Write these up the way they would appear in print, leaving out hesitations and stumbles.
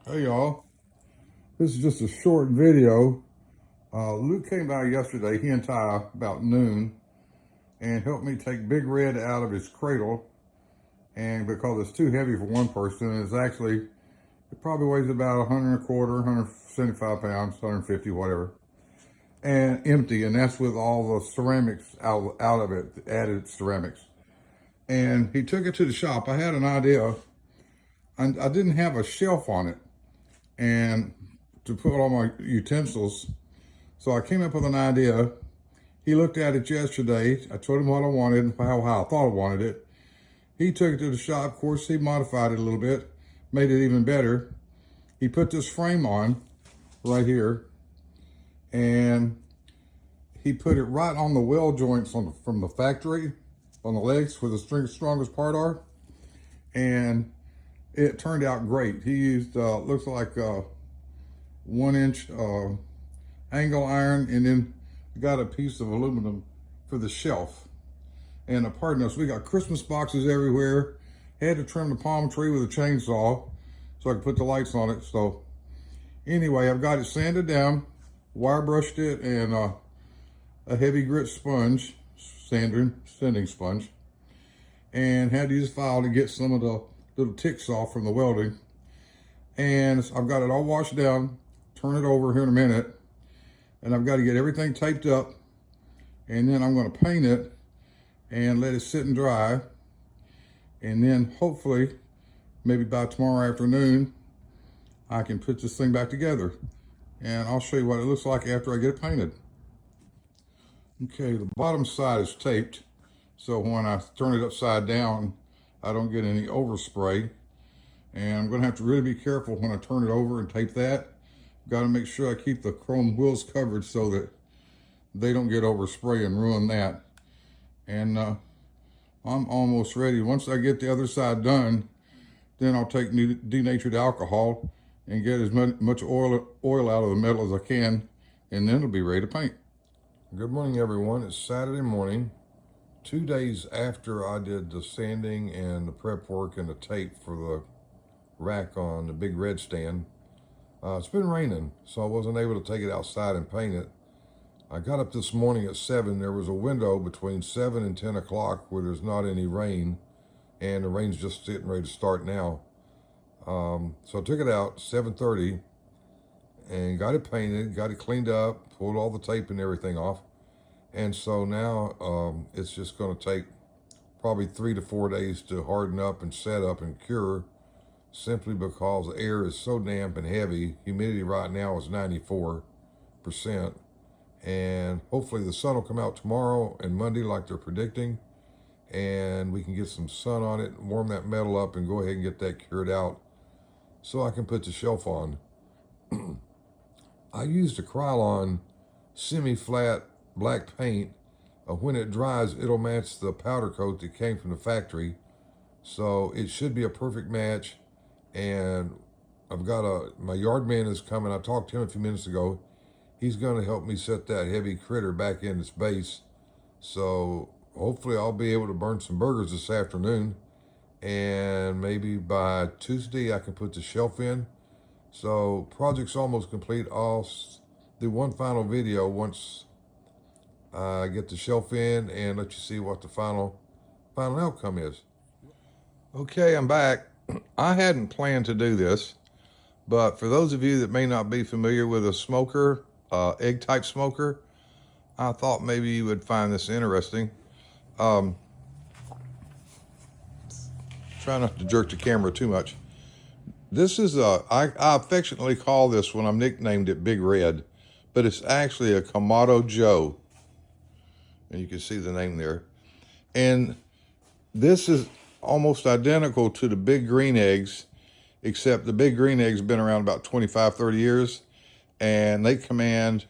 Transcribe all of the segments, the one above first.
Hey y'all, this is just a short video. Luke came by yesterday, he and Ty, about noon, and helped me take Big Red out of his cradle. And because it's too heavy for one person, it probably weighs about 100 and a quarter, 175 pounds, 150, whatever, and empty. And that's with all the ceramics out of it, added ceramics. And he took it to the shop. I had an idea. I didn't have a shelf on it and to put all my utensils. So I came up with an idea. He looked at it yesterday. I told him what I wanted, how I thought I wanted it. He took it to the shop. Of course, he modified it a little bit, made it even better. He put this frame on right here, and he put it right on the weld joints from the factory, on the legs where the strongest part are. And it turned out great. He used, looks like 1-inch angle iron, and then got a piece of aluminum for the shelf. And pardon us, we got Christmas boxes everywhere. Had to trim the palm tree with a chainsaw so I could put the lights on it. So anyway, I've got it sanded down, wire brushed it, and a heavy grit sponge, sanding sponge, and had to use a file to get some of the little ticks off from the welding. And I've got it all washed down, turn it over here in a minute, and I've got to get everything taped up, and then I'm going to paint it and let it sit and dry, and then hopefully maybe by tomorrow afternoon I can put this thing back together, and I'll show you what it looks like after I get it painted. Okay, the bottom side is taped, so when I turn it upside down I don't get any overspray. And I'm going to have to really be careful when I turn it over and tape that. Got to make sure I keep the chrome wheels covered so that they don't get overspray and ruin that. And I'm almost ready. Once I get the other side done, then I'll take denatured alcohol and get as much oil out of the metal as I can, and then it'll be ready to paint. Good morning, everyone. It's Saturday morning, 2 days after I did the sanding and the prep work and the tape for the rack on the Big Red stand. It's been raining, so I wasn't able to take it outside and paint it. I got up this morning at 7. There was a window between 7 and 10 o'clock where there's not any rain, and the rain's just getting ready to start now. So I took it out 7:30 and got it painted, got it cleaned up, pulled all the tape and everything off. And so now it's just going to take probably 3 to 4 days to harden up and set up and cure, simply because the air is so damp and heavy. Humidity right now is 94%. And hopefully the sun will come out tomorrow and Monday like they're predicting, and we can get some sun on it, warm that metal up, and go ahead and get that cured out so I can put the shelf on. I used a Krylon semi-flat black paint. When it dries, it'll match the powder coat that came from the factory. So it should be a perfect match. And I've got my yard man is coming. I talked to him a few minutes ago. He's going to help me set that heavy critter back in its base. So hopefully I'll be able to burn some burgers this afternoon. And maybe by Tuesday I can put the shelf in. So project's almost complete. I'll do one final video once I get the shelf in and let you see what the final outcome is. Okay, I'm back. I hadn't planned to do this, but for those of you that may not be familiar with a smoker, egg type smoker, I thought maybe you would find this interesting. Try not to jerk the camera too much. This is I affectionately call this one, I'm nicknamed it Big Red, but it's actually a Kamado Joe. And you can see the name there. And this is almost identical to the big green eggs, except the big green eggs been around about 25, 30 years, and they command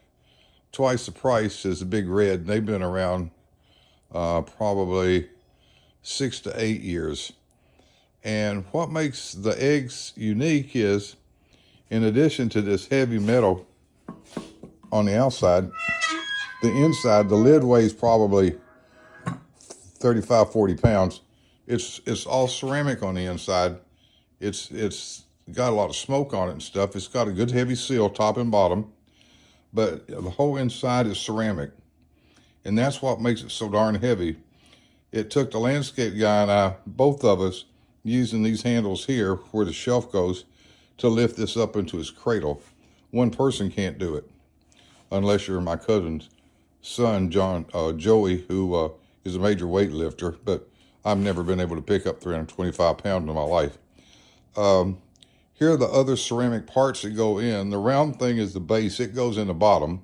twice the price as the Big Red. They've been around probably 6 to 8 years. And what makes the eggs unique is, in addition to this heavy metal on the outside, the inside, the lid weighs probably 35, 40 pounds. It's all ceramic on the inside. It's got a lot of smoke on it and stuff. It's got a good heavy seal, top and bottom, but the whole inside is ceramic. And that's what makes it so darn heavy. It took the landscape guy and I, both of us, using these handles here where the shelf goes to lift this up into his cradle. One person can't do it unless you're my cousin's son, Joey, who is a major weightlifter, but I've never been able to pick up 325 pounds in my life. Here are the other ceramic parts that go in. The round thing is the base. It goes in the bottom.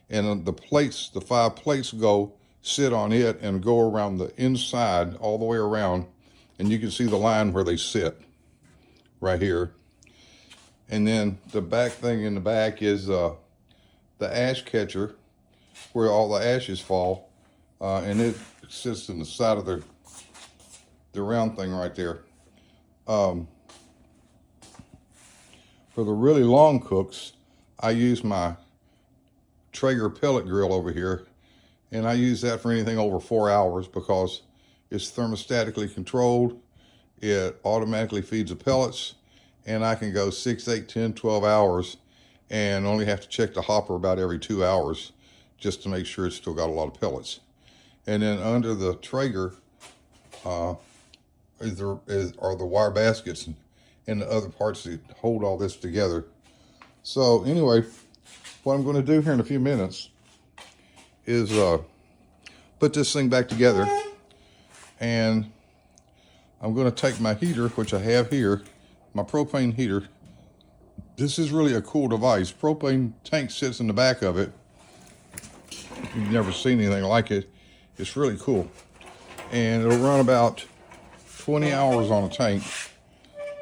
And the plates, the 5 plates sit on it and go around the inside all the way around. And you can see the line where they sit right here. And then the back thing in the back is the ash catcher where all the ashes fall. And it sits in the side of the round thing right there. For the really long cooks, I use my Traeger pellet grill over here, and I use that for anything over 4 hours because it's thermostatically controlled. It automatically feeds the pellets, and I can go 6, 8, 10, 12 hours and only have to check the hopper about every 2 hours just to make sure it's still got a lot of pellets. And then under the Traeger are the wire baskets and the other parts that hold all this together. So anyway, what I'm going to do here in a few minutes is put this thing back together, and I'm going to take my heater, which I have here, my propane heater. This is really a cool device. Propane tank sits in the back of it. You've never seen anything like it. It's really cool. And it'll run about 20 hours on a tank.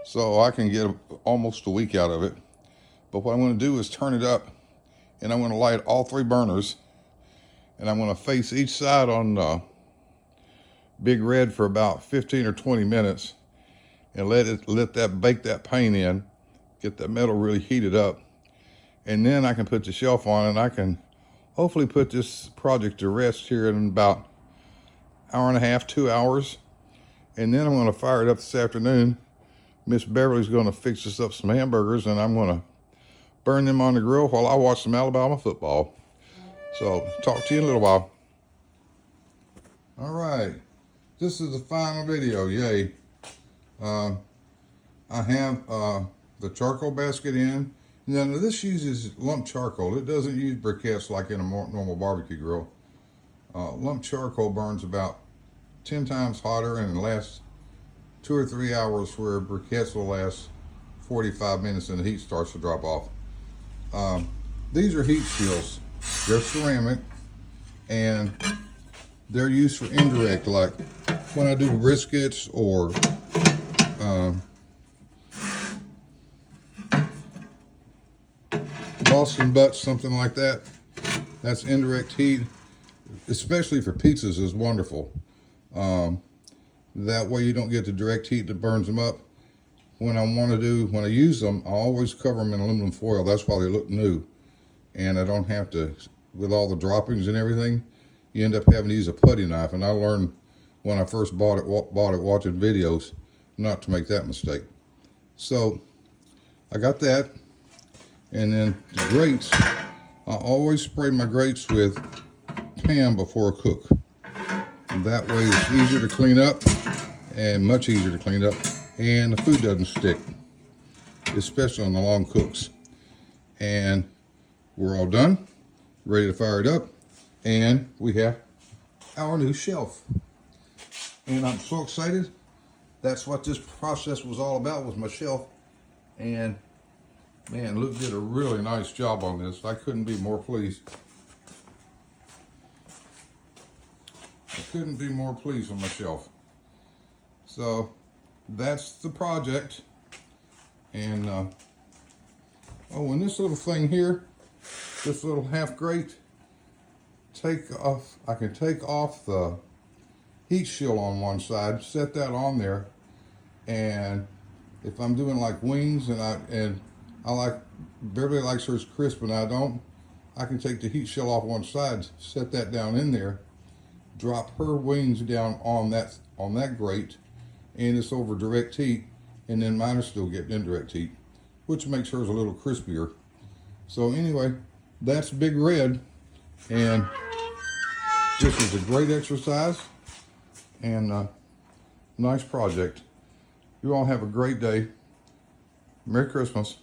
So I can get almost a week out of it. But what I'm going to do is turn it up, and I'm going to light all 3 burners, and I'm going to face each side on Big Red for about 15 or 20 minutes and let that bake that paint in, get that metal really heated up. And then I can put the shelf on, and I can hopefully put this project to rest here in about an hour and a half, 2 hours. And then I'm going to fire it up this afternoon. Miss Beverly's going to fix us up some hamburgers, and I'm going to burn them on the grill while I watch some Alabama football. So, talk to you in a little while. All right. This is the final video. Yay. I have the charcoal basket in. Now, this uses lump charcoal. It doesn't use briquettes like in a normal barbecue grill. Lump charcoal burns about 10 times hotter and lasts 2 or 3 hours, where briquettes will last 45 minutes and the heat starts to drop off. These are heat shields. They're ceramic, and they're used for indirect, like when I do briskets or Boston butts, something like that. That's indirect heat, especially for pizzas, is wonderful. That way you don't get the direct heat that burns them up. When I use them, I always cover them in aluminum foil. That's why they look new. And I don't have to, with all the droppings and everything, you end up having to use a putty knife. And I learned when I first bought it watching videos not to make that mistake. So I got that. And then the grates, I always spray my grates with Pam before I cook. And that way it's easier to clean up, and much easier to clean up, and the food doesn't stick, especially on the long cooks. And we're all done, ready to fire it up, and we have our new shelf. And I'm so excited. That's what this process was all about, was my shelf. And man, Luke did a really nice job on this. I couldn't be more pleased. I couldn't be more pleased with my shelf. So that's the project. And oh, and this little thing here, this little half grate, I can take off the heat shield on one side, set that on there, and if I'm doing like wings and I like, Beverly likes hers crisp and I don't, I can take the heat shield off one side, set that down in there, drop her wings down on that grate, and it's over direct heat, and then mine are still getting indirect heat, which makes hers a little crispier. So anyway, that's Big Red, and this is a great exercise and a nice project. You all have a great day. Merry Christmas.